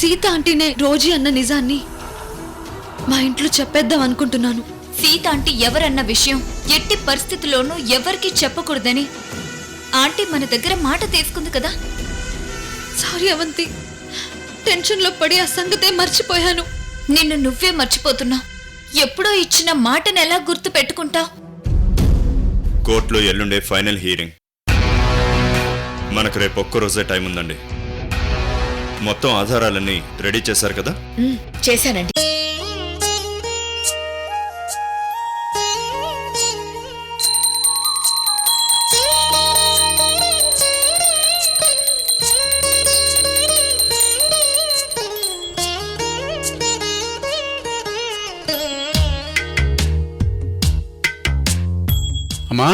Sita ఆంటీనే Rosie అన్న నిజాన్ని మా ఇంట్లో చెప్పేద్దాం అనుకుంటున్నాను. సీత ఆంటీ ఎవరన్న విషయం ఎట్టి పరిస్థితుల్లోనూ ఎవరికీ చెప్పకూడదని ఆంటీ మన దగ్గర మాట తీసుకుంది కదా. సారీ అవంతి, టెన్షన్లో పడి ఆ సంగతే మర్చిపోయాను. నిన్ను నువ్వే మర్చిపోతున్నావు. ఎప్పుడో ఇచ్చిన మాటను ఎలా గుర్తు పెట్టుకుంటావు? కోర్టులో ఎల్లుండే ఫైనల్ హీరింగ్. మనకు రేపు ఒక్కరోజే టైం ఉందండి. మొత్తం ఆధారాలన్నీ రెడీ చేశారు కదా? చేశానండి. అమ్మా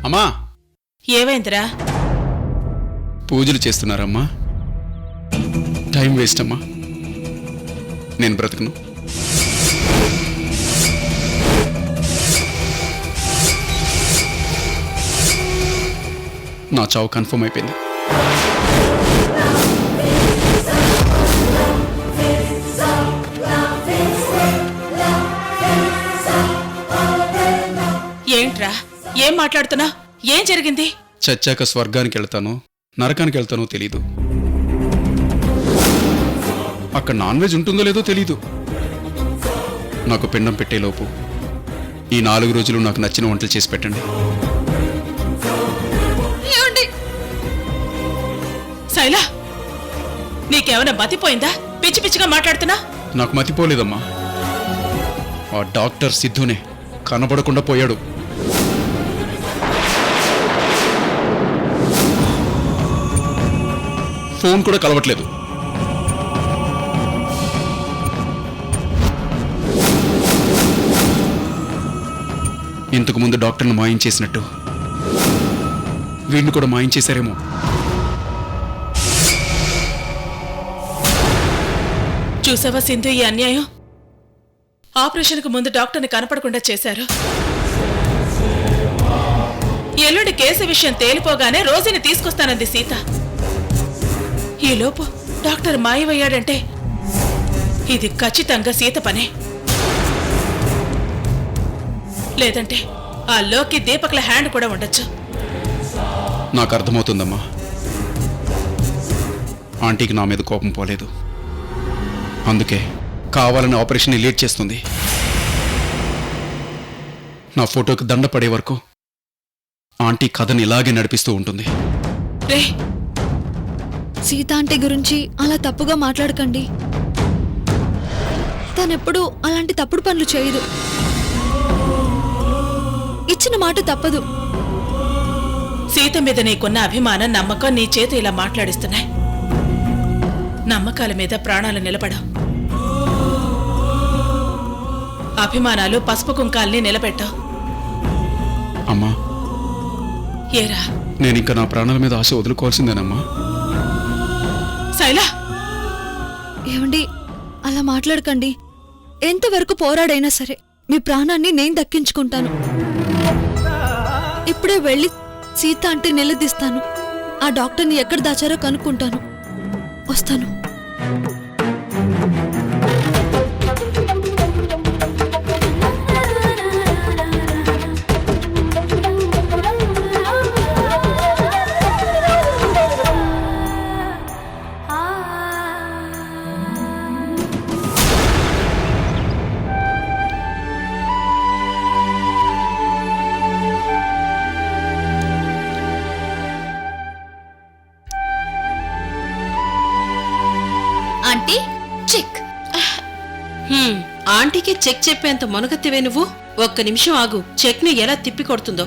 అమ్మా, ఏమైందిరా? పూజలు చేస్తున్నారమ్మా. టైం వేస్ట్ అమ్మా, నేను బ్రతకను. నా చావు కన్ఫర్మ్ అయిపోయింది. ఏంట్రా, ఏం మాట్లాడుతున్నా? ఏం జరిగింది? చచ్చాక స్వర్గానికి వెళ్తానో నరకానికి వెళ్తానో తెలీదు. అక్కడ నాన్ వెజ్ ఉంటుందో లేదో తెలీదు. నాకు పిండం పెట్టేలోపు ఈ 4 రోజులు నాకు నచ్చిన వంటలు చేసి పెట్టండి. శైలా, నీకేమైనా మతిపోయిందా? పిచ్చి పిచ్చిగా మాట్లాడుతున్నా? నాకు మతిపోలేదమ్మా. ఆ డాక్టర్ సిద్ధునే కనబడకుండా పోయాడు. ఫోన్ కూడా కలవట్లేదు. ఇంతకు ముందు డాక్టర్ను మాయించేసినట్టు వీడిని కూడా మాయించేశారేమో. చూసావా సింధు ఈ అన్యాయం? ఆపరేషన్కు ముందు డాక్టర్ని కనపడకుండా చేశారు. ఎల్లుండి కేసు విషయం తేలిపోగానే రోజుని తీసుకొస్తానంది సీత. ఈలోపు డాక్టర్ మాయమయ్యాడంటే ఇది ఖచ్చితంగా సీత పనే. లేదంటే ఆ లోకి దీపక్ల హ్యాండ్ కూడా ఉండొచ్చు. నాకు అర్థమవుతుందమ్మా. ఆంటీకి నా మీద కోపం పోలేదు. అందుకే కావాలని ఆపరేషన్ లేట్ చేస్తుంది. నా ఫోటోకి దండ పడే వరకు ఆంటీ కథని ఇలాగే నడిపిస్తూ ఉంటుంది. రే, సీత ఆంటీ గురించి అలా తప్పుగా మాట్లాడకండి. తనెప్పుడు అలాంటి తప్పుడు పనులు చేయదు. ఇచ్చిన మాట తప్పదు. సీత మీద నీకున్న అభిమానం, నమ్మకం నీ చేత ఇలా మాట్లాడిస్తున్నాయి. నమ్మకాల మీద ప్రాణాలు నిలబడవు. అభిమానాలు పసుపు కుంకాల్ని నిలబెట్టవు. అమ్మా, ఏరా, నేనింక నా ప్రాణాల మీద ఆశ వదులుకోవాల్సిందేనమ్మా. శైలా, ఏమండి, అలా మాట్లాడకండి. ఎంతవరకు పోరాడైనా సరే మీ ప్రాణాన్ని నేను దక్కించుకుంటాను. ఇప్పుడే వెళ్ళి సీత అంటే నిలదీస్తాను. ఆ డాక్టర్ని ఎక్కడ దాచారో కనుక్కుంటాను. వస్తాను. Aunty check. ఆంటీకి చెక్ చెప్పేంత మునగత్తివే నువ్వు. ఒక్క నిమిషం ఆగు, చెక్ ని ఎలా తిప్పి కొడుతుందో.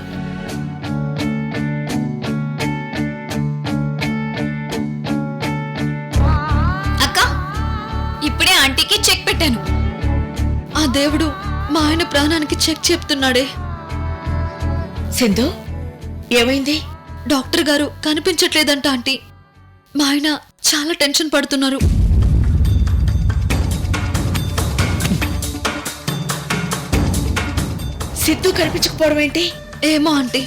అక్క, ఇప్పుడే ఆంటీకి చెక్ పెట్టాను. ఆ దేవుడు మా ఆయన ప్రాణానికి చెక్ చెప్తున్నాడే. సింధు, ఏమైంది? డాక్టర్ గారు కనిపించట్లేదంట ఆంటీ. మా ఆయన చాలా టెన్షన్ పడుతున్నారు. సిద్ధు కనిపించకపోవడం ఏంటి? ఏమో ఆంటీ,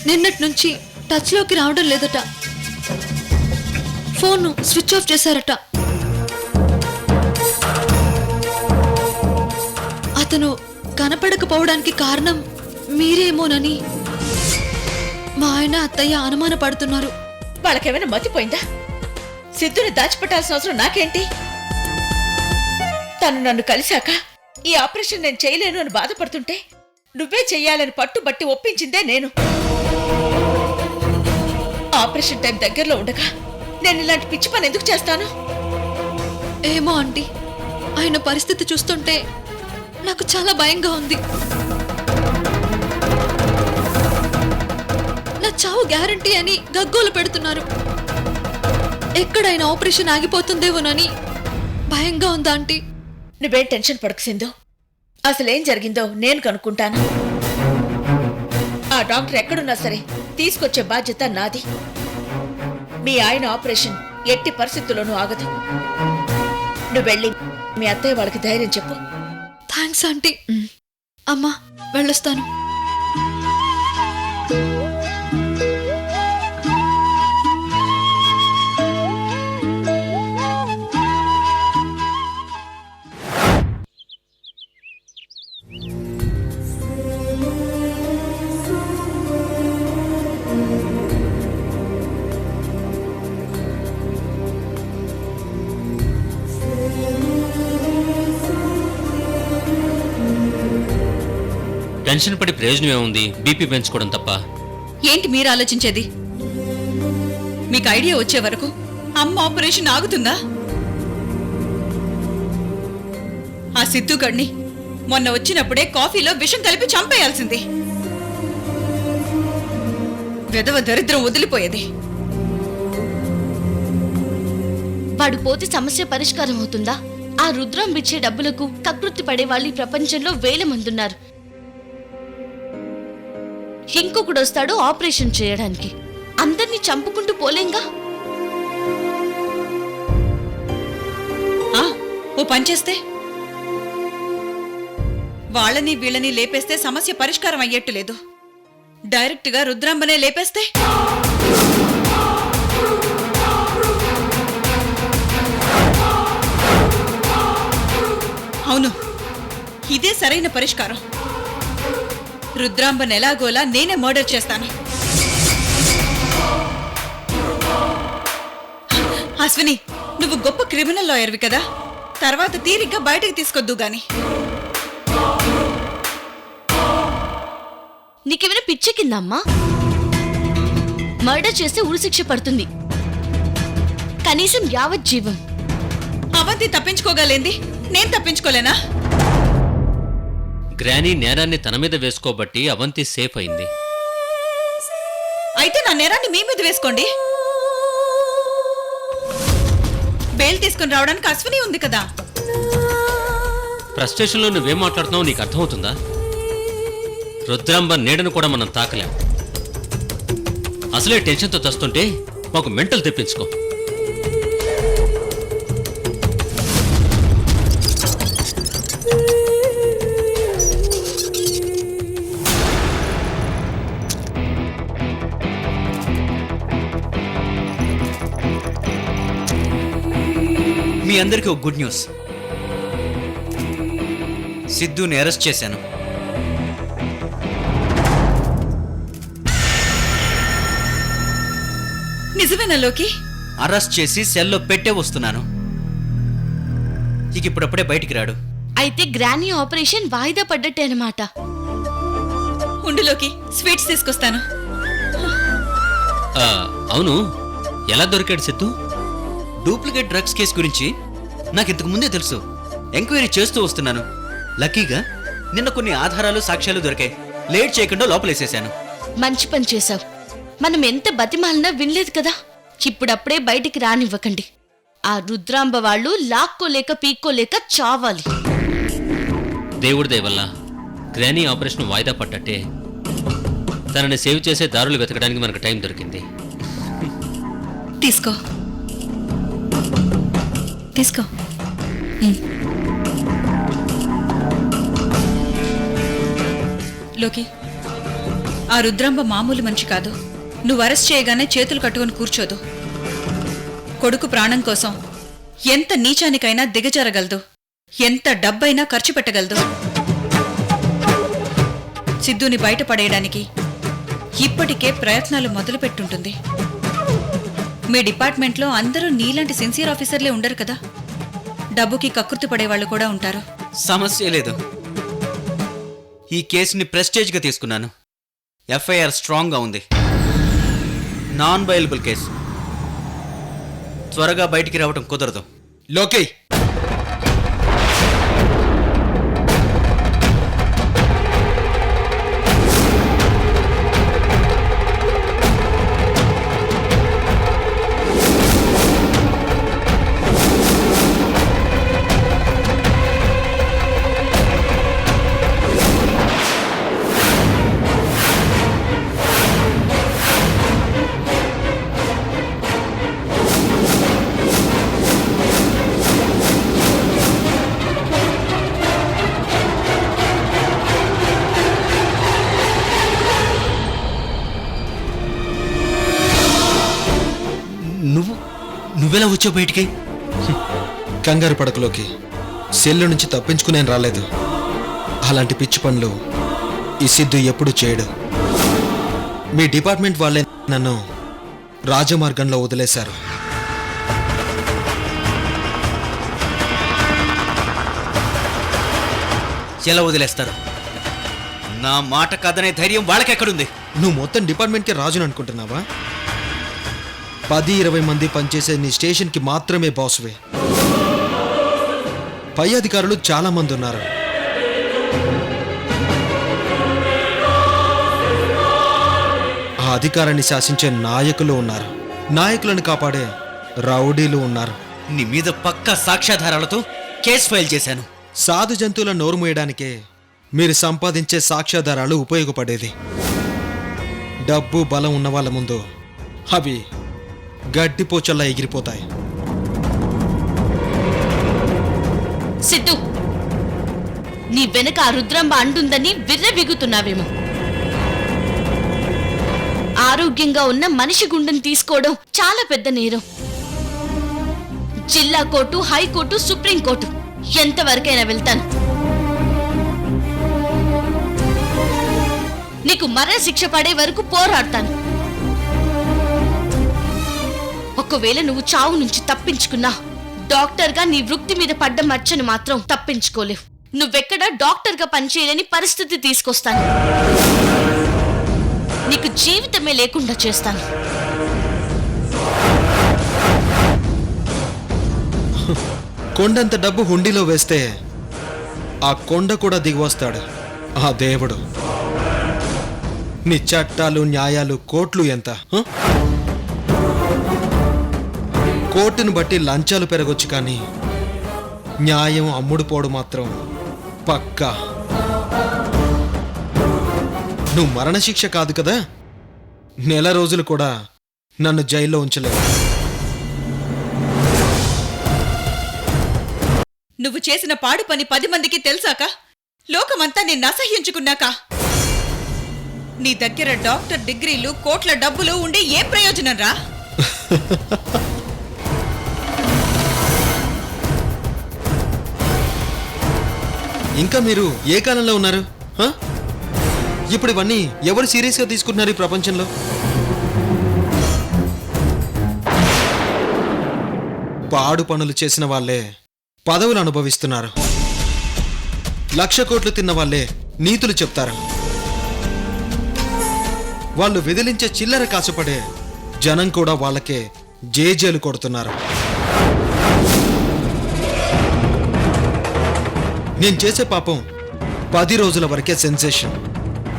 నిన్నటి నుంచి టచ్లోకి రావడం లేదట. ఫోన్ స్విచ్ ఆఫ్ చేశారట. అతను కనపడకపోవడానికి కారణం మీరేమోనని మా ఆయన అత్తయ్య అనుమాన పడుతున్నారు. వాళ్ళకేమైనా మతిపోయిందా? సిద్ధుని దాచిపెట్టాల్సిన అవసరం నాకేంటి? తను నన్ను కలిశాక ఈ ఆపరేషన్ నేను చేయలేను అని బాధపడుతుంటే నువ్వే చెయ్యాలని పట్టుబట్టి ఒప్పించిందే నేను. ఆపరేషన్ టైం దగ్గరలో ఉండగా నేను ఇలాంటి పిచ్చి పని ఎందుకు చేస్తాను? ఏమో ఆంటీ, ఆయన పరిస్థితి చూస్తుంటే నాకు చాలా భయంగా ఉంది. నా చావు గ్యారంటీ అని గగ్గోలు పెడుతున్నారు. ఎక్కడైనా ఆపరేషన్ ఆగిపోతుందేమోనని భయంగా ఉందా ఆంటీ? నువ్వేం టెన్షన్ పడకు సింధు. అసలేం జరిగిందో నేను కనుక్కుంటాను. ఆ డాక్టర్ ఎక్కడున్నా సరే తీసుకొచ్చే బాధ్యత నాది. మీ ఆయన ఆపరేషన్ ఎట్టి పరిస్థితుల్లోనూ ఆగదు. నువ్వెళ్ళి మీ అత్తయ్య వాళ్ళకి ధైర్యం చెప్పు. Thanks aunty. అమ్మా, వెళ్ళొస్తాను. టెన్షన్ పడి ప్రయోజనం ఏముంది? బీపీ పెంచుకోవడం తప్ప. ఏంటి మీరు ఆలోచించేది? మీకు ఐడియా వచ్చే వరకు అమ్మ ఆపరేషన్ ఆగుతుందా? ఆ సిద్ధుగడ్ని మొన్న వచ్చినప్పుడే కాఫీలో విషం కలిపి చంపేయాల్సింది. వెధవ దరిద్రం వదిలిపోయేది. వాడు పోతే సమస్య పరిష్కారం అవుతుందా? ఆ రుద్రం ఇచ్చే డబ్బులకు కకృతి పడే వాళ్ళు ఈ ప్రపంచంలో వేల మంది ఉన్నారు. ఇంకొకడు వస్తాడు ఆపరేషన్ చేయడానికి. అందరినీ చంపుకుంటూ పోలేంగా. ఓ పనిచేస్తే వాళ్ళని వీళ్ళని లేపేస్తే సమస్య పరిష్కారం అయ్యేట్టు లేదు. డైరెక్ట్ గా రుద్రాంబనే లేపేస్తే అవును, ఇదే సరైన పరిష్కారం. రుద్రాంబన్ ఎలాగోలా నేనే మర్డర్ చేస్తాను. అశ్విని, నువ్వు గొప్ప క్రిమినల్ లాయర్వి కదా, తర్వాత తీరిగ్గా బయటకు తీసుకొద్దు గాని. నీకేమైనా పిచ్చెక్కిందమ్మా? మర్డర్ చేస్తే ఉరిశిక్ష పడుతుంది, కనీసం యావజ్జీవం. అవంతి తప్పించుకోగలేంది, నేను తప్పించుకోలేనా? గ్రానీ నేరాన్ని తన మీద వేసుకోబట్టి అవంతి సేఫ్ అయింది. అయితే నా నేరాన్ని మీ మీద వేసుకోండి. బెయిల్ తీసుకుని రావడానికి అశ్విని ఉంది కదా. ఫ్రస్ట్రేషన్లో నువ్వేం మాట్లాడుతున్నావు నీకు అర్థమవుతుందా? రుద్రాంబ నీడను కూడా మనం తాకలేం. అసలే టెన్షన్తో చస్తుంటే మాకు మెంటల్ తెప్పించుకో. మీ అందరికీ ఒక గుడ్ న్యూస్. సిద్ధుని అరెస్ట్ చేశాను. నిజమేనా లోకి? అరెస్ట్ చేసి సెల్లో పెట్టే వస్తున్నాను. ఇక ఇప్పుడప్పుడే బయటికి రాడు. అయితే గ్రానీ ఆపరేషన్ వాయిదా పడ్డట్టే అన్నమాట. ఉండులోకి స్వీట్స్ తీసుకొస్తాను. అవును, ఎలా దొరికాడు సిద్ధు? డూప్లికేట్ డ్రగ్స్ కేసు గురించి నాకు ఇంతకు ముందే తెలుసు. ఎంక్వైరీ చేస్తూ వస్తున్నాను. లక్కీగా నిన్న కొన్ని ఆధారాలు సాక్ష్యాలు దొరికాయి. లేట్ చేయకుండా లోపలేసేశాను. మంచి పని చేశావు. మనం ఎంత బతిమాలినా వినలేదు కదా. ఇప్పుడప్పుడే బయటికి రానివ్వకండి. ఆ రుద్రాంబ వాళ్ళు లాక్కోలేక పీక్కోలేక చావాలి. దేవుడి దయ వల్ల గ్రానీ ఆపరేషన్ వాయిదా పడ్డట్టే. తనని సేవ్ చేసే దారులు వెతకడానికి మనకు టైం దొరికింది. తీసుకో తీసుకో. లోకి, ఆ రుద్రాంబ మామూలు మనిషి కాదు. నువ్వు అరెస్ట్ చేయగానే చేతులు కట్టుకొని కూర్చోదు. కొడుకు ప్రాణం కోసం ఎంత నీచానికైనా దిగజారగలదు, ఎంత డబ్బైనా ఖర్చు పెట్టగలదు. సిద్ధుని బయటపడేయడానికి ఇప్పటికే ప్రయత్నాలు మొదలుపెట్టుంటుంది. మీ డిపార్ట్మెంట్లో అందరూ నీలాంటి సిన్సియర్ ఆఫీసర్లే ఉండరు కదా. డబ్బుకి కక్కుర్తి పడేవాళ్ళు కూడా ఉంటారు. సమస్య లేదు. ఈ కేసుని ప్రెస్టేజ్గా తీసుకున్నాను. ఎఫ్ఐఆర్ స్ట్రాంగ్గా ఉంది. Non bailable case. త్వరగా బయటికి రావటం కుదరదు. లోకే, నువ్వెలా వచ్చావు బయటికి? కంగారు పడకలోకి. సెల్లు నుంచి తప్పించుకునేం రాలేదు. అలాంటి పిచ్చి పనులు ఈ సిద్ధు ఎప్పుడు చేయడు. మీ డిపార్ట్మెంట్ వాళ్ళే నన్ను రాజమార్గంలో వదిలేశారు. ఎలా వదిలేస్తారు? నా మాట కాదనే ధైర్యం వాళ్ళకెక్కడుంది? నువ్వు మొత్తం డిపార్ట్మెంట్కి రాజును అనుకుంటున్నావా? 10-20 మంది పనిచేసే నీ స్టేషన్కి మాత్రమే బాస్వే. పై అధికారులు చాలా మంది ఉన్నారు. ఆ అధికారాన్ని శాసించే నాయకులు ఉన్నారు. నాయకులను కాపాడే రౌడీలు ఉన్నారు. నీ మీద పక్కా సాక్ష్యాధారాలతో కేసు ఫైల్ చేశాను. సాధు జంతువుల నోరు మూయడానికే మీరు సంపాదించే సాక్ష్యాధారాలు ఉపయోగపడేది. డబ్బు బలం ఉన్న వాళ్ళ ముందు అవి గడ్డిపోచల్లా ఎగిరిపోతాయి. సిద్ధు, నీ వెనక ఆ రుద్రాంబ అంటుందని విర్రబిగుతున్నావేమో. ఆరోగ్యంగా ఉన్న మనిషి గుండెని తీసుకోవడం చాలా పెద్ద నేరం. జిల్లా కోర్టు, హైకోర్టు, సుప్రీంకోర్టు ఎంతవరకైనా వెళ్తాను. నీకు మరణ శిక్ష పడే వరకు పోరాడతాను. ఒకవేళ నువ్వు చావు నుంచి తప్పించుకున్నా, డాక్టర్గా నీ వృత్తి మీద పడ్డ మచ్చను మాత్రం తప్పించుకోలేవు. నువ్వెక్కడా డాక్టర్గా పనిచేయలేని పరిస్థితి తీసుకొస్తాను. నీకు జీవితమే లేకుండా చేస్తాను. కొండంత డబ్బు హుండీలో వేస్తే ఆ కొండ కూడా దిగివస్తాడు ఆ దేవుడు. నీ చట్టాలు, న్యాయాలు, కోర్టులు ఎంత? కోర్టును బట్టి లంచాలు పెరగొచ్చు, కానీ న్యాయం అమ్ముడుపోడు మాత్రం పక్కా. నువ్వు మరణశిక్ష కాదు కదా, నెల రోజులు కూడా నన్ను జైల్లో ఉంచలేవు. నువ్వు చేసిన పాడు పని 10 మందికి తెలుసాక, లోకమంతా నిన్ను అసహ్యించుకున్నాక, నీ దగ్గర డాక్టర్ డిగ్రీలు, కోట్ల డబ్బులు ఉండి ఏం ప్రయోజనం రా? ఇంకా మీరు ఏ కాలంలో ఉన్నారు? ఇప్పుడు ఇవన్నీ ఎవరు సీరియస్గా తీసుకుంటున్నారు ఈ ప్రపంచంలో? పాడు పనులు చేసిన వాళ్ళే పదవులు అనుభవిస్తున్నారు. 1,00,000 కోట్లు తిన్న వాళ్ళే నీతులు చెప్తారు. వాళ్ళు విదిలించే చిల్లర కాసుపడే జనం కూడా వాళ్ళకే జేజేలు కొడుతున్నారు. నేను చేసే పాపం 10 రోజుల వరకే సెన్సేషన్.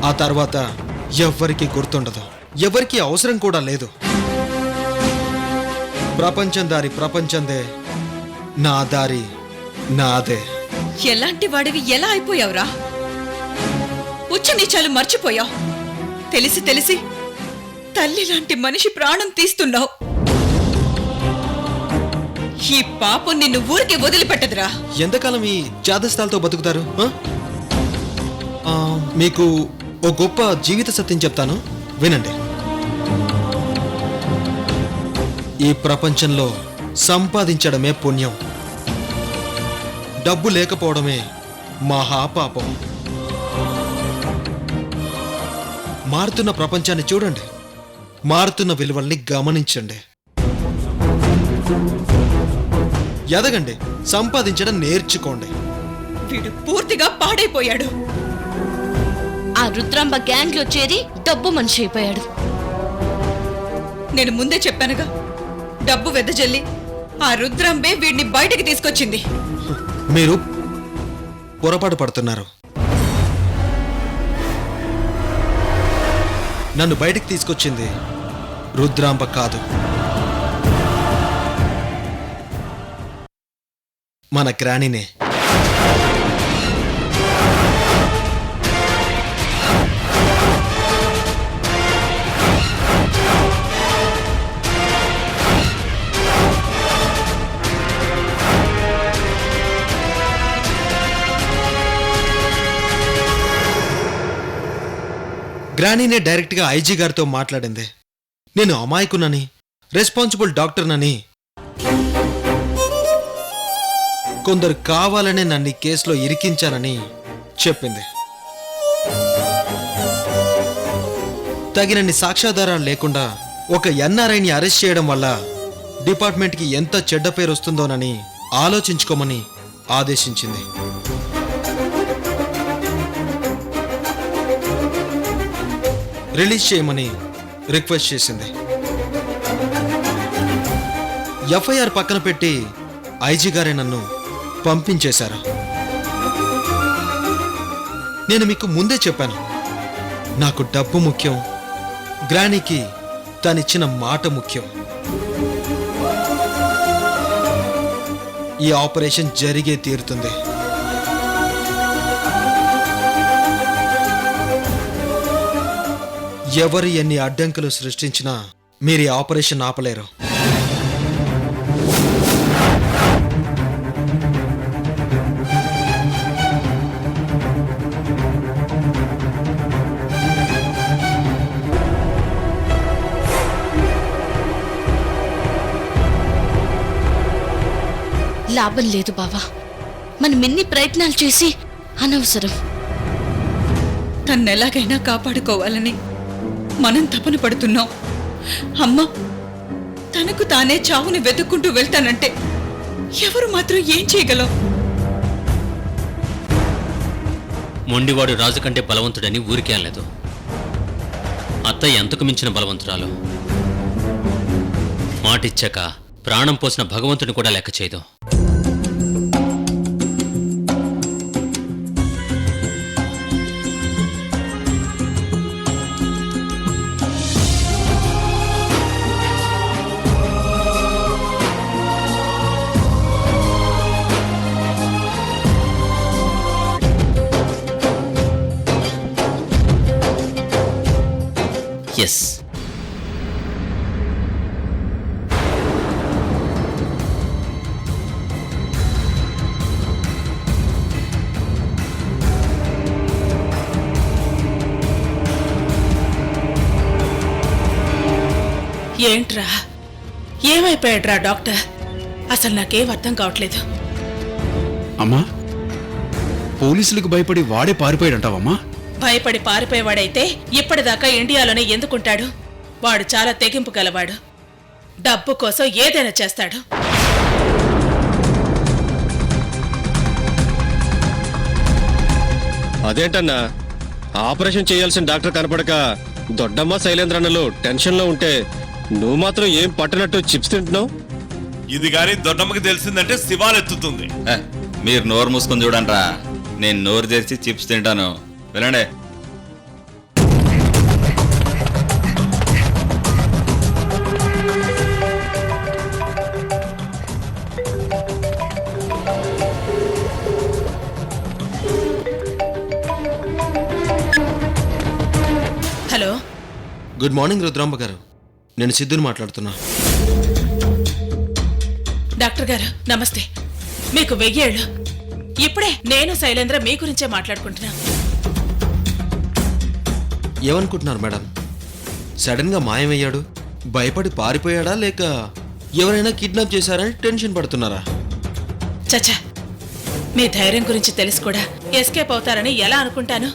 ఆ తర్వాత ఎవ్వరికీ గుర్తుండదు, ఎవరికీ అవసరం కూడా లేదు. ప్రపంచం దారి ప్రపంచందే, నా దారి నాదే. ఎలాంటి వాడివి ఎలా అయిపోయావురా? ఉచ్చ నీచాలు మర్చిపోయావు. తెలిసి తెలిసి తల్లి లాంటి మనిషి ప్రాణం తీస్తున్నావు. ఈ పాపం నిన్ను ఊరికి వదిలిపెట్టదురా. ఎంతకాలం ఈ జాదస్తాలతో బతుకుతారు? మీకు ఓ గొప్ప జీవిత సత్యం చెప్తాను, వినండి. ఈ ప్రపంచంలో సంపాదించడమే పుణ్యం, డబ్బు లేకపోవడమే మహాపాపం. మారుతున్న ప్రపంచాన్ని చూడండి, మారుతున్న విలువల్ని గమనించండి. ఎదగండి, సంపాదించడం నేర్చుకోండి. వీడు పూర్తిగా పాడైపోయాడు. ఆ రుద్రాంబ గ్యాంగ్ లో చేరి డబ్బు మనిషి అయిపోయాడు. నేను ముందే చెప్పానుగా, డబ్బు వెదజల్లి ఆ రుద్రాంబే వీడిని బయటికి తీసుకొచ్చింది. మీరు పొరపాటు పడుతున్నారు. నన్ను బయటికి తీసుకొచ్చింది రుద్రాంబ కాదు, మన గ్రానీనే. గ్రానీనే డైరెక్ట్గా ఐజీ గారితో మాట్లాడింది. నేను అమాయకునని, రెస్పాన్సిబుల్ డాక్టర్నని, కొందరు కావాలనే నన్ను ఈ కేసులో ఇరికించానని చెప్పింది. తగినన్ని సాక్ష్యాధారాలు లేకుండా ఒక ఎన్ఆర్ఐని అరెస్ట్ చేయడం వల్ల డిపార్ట్మెంట్కి ఎంత చెడ్డ పేరు వస్తుందోనని ఆలోచించుకోమని ఆదేశించింది. రిలీజ్ చేయమని రిక్వెస్ట్ చేసింది. ఎఫ్ఐఆర్ పక్కన పెట్టి ఐజీ గారే నన్ను పంపించేశారు. నేను మీకు ముందే చెప్పాను, నాకు డబ్బు ముఖ్యం, గ్రానీకి తనిచ్చిన మాట ముఖ్యం. ఈ ఆపరేషన్ జరిగే తీరుతుంది. ఎవరు ఎన్ని అడ్డంకులు సృష్టించినా మీరు ఈ ఆపరేషన్ ఆపలేరు. లాభం లేదు బావా, మనం ఎన్ని ప్రయత్నాలు చేసి అనవసరం. తన్నెలాగైనా కాపాడుకోవాలని మనం తపన పడుతున్నాం. అమ్మ తనకు తానే చావుని వెతుక్కుంటూ వెళ్తానంటే ఎవరు మాత్రం ఏం చేయగలం? మొండివాడు రాజు కంటే బలవంతుడని ఊరికే అనలేదు. అత్తయ్య ఎంతకు మించిన బలవంతురాలు. మాటిచ్చాక ప్రాణం పోసిన భగవంతుని కూడా లెక్క చేయదు. ఎస్, ఏంట్రా, ఏమైపోయాడ్రా డాక్టర్? అసలు నాకేం అర్థం కావట్లేదు. అమ్మా, పోలీసులకు భయపడి వాడే పారిపోయాడంటావమ్మా? భయపడి పారిపోయేవాడైతే ఇప్పటిదాకా ఇండియాలోనే ఎందుకుంటాడు? వాడు చాలా తెగింపు గలవాడు. డబ్బు కోసం ఏదైనా చేస్తాడు. అదేంటన్నా, ఆపరేషన్ చేయాల్సిన డాక్టర్ కనపడక దొడ్డమ్మ శైలేంద్రన్నలు టెన్షన్లో ఉంటే నువ్వు మాత్రం ఏం పట్టనట్టు చిప్స్ తింటున్నావు? ఇది కానీ దొడ్డమ్మకి తెలిసిందంటే శివాలెత్తుతుంది. మీరు నోరు మూసుకొని చూడండిరా, నేను నోరు తెరిచి చిప్స్ తింటాను. వెళ్ళండి. హలో, గుడ్ మార్నింగ్ రుద్రాంబ గారు, నేను సిద్ధుని మాట్లాడుతున్నా. డాక్టర్ గారు నమస్తే. మీకు 1000 ఏళ్ళు. ఇప్పుడే నేను శైలేంద్ర మీ గురించే మాట్లాడుకుంటున్నా. ఏమనుకుంటున్నారు మేడం? సడన్ గా మాయమయ్యాడు, భయపడి పారిపోయాడా లేక ఎవరైనా కిడ్నాప్ చేశారని టెన్షన్ పడుతున్నారా? చచ్చా, మీ ధైర్యం గురించి తెలిసి కూడా ఎస్కేప్ అవుతారని ఎలా అనుకుంటాను?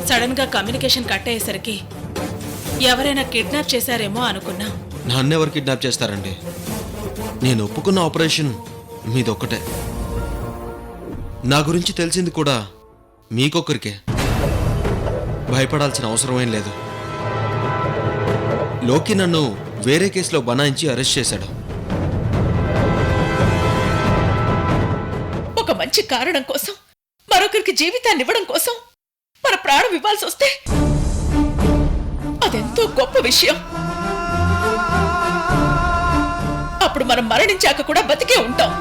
సడన్ గా కమ్యూనికేషన్ కట్ అయ్యేసరికి ఎవరైనా కిడ్నాప్ చేశారేమో అనుకున్నా. నన్నెవరు కిడ్నాప్ చేస్తారండి? నేను ఒప్పుకున్న ఆపరేషన్ మీదొక్కటే. నా గురించి తెలిసింది కూడా మీకొక్కరికే. భయపడాల్సిన అవసరమేం లేదు. లోకి నన్ను వేరే కేసులో బనాయించి అరెస్ట్ చేశాడు. ఒక మంచి కారణం కోసం మరొకరికి జీవితాన్ని ఇవ్వడం కోసం మన ప్రాణం ఇవ్వాల్సి వస్తే అదెంతో గొప్ప విషయం. అప్పుడు మనం మరణించాక కూడా బతికే ఉంటాం.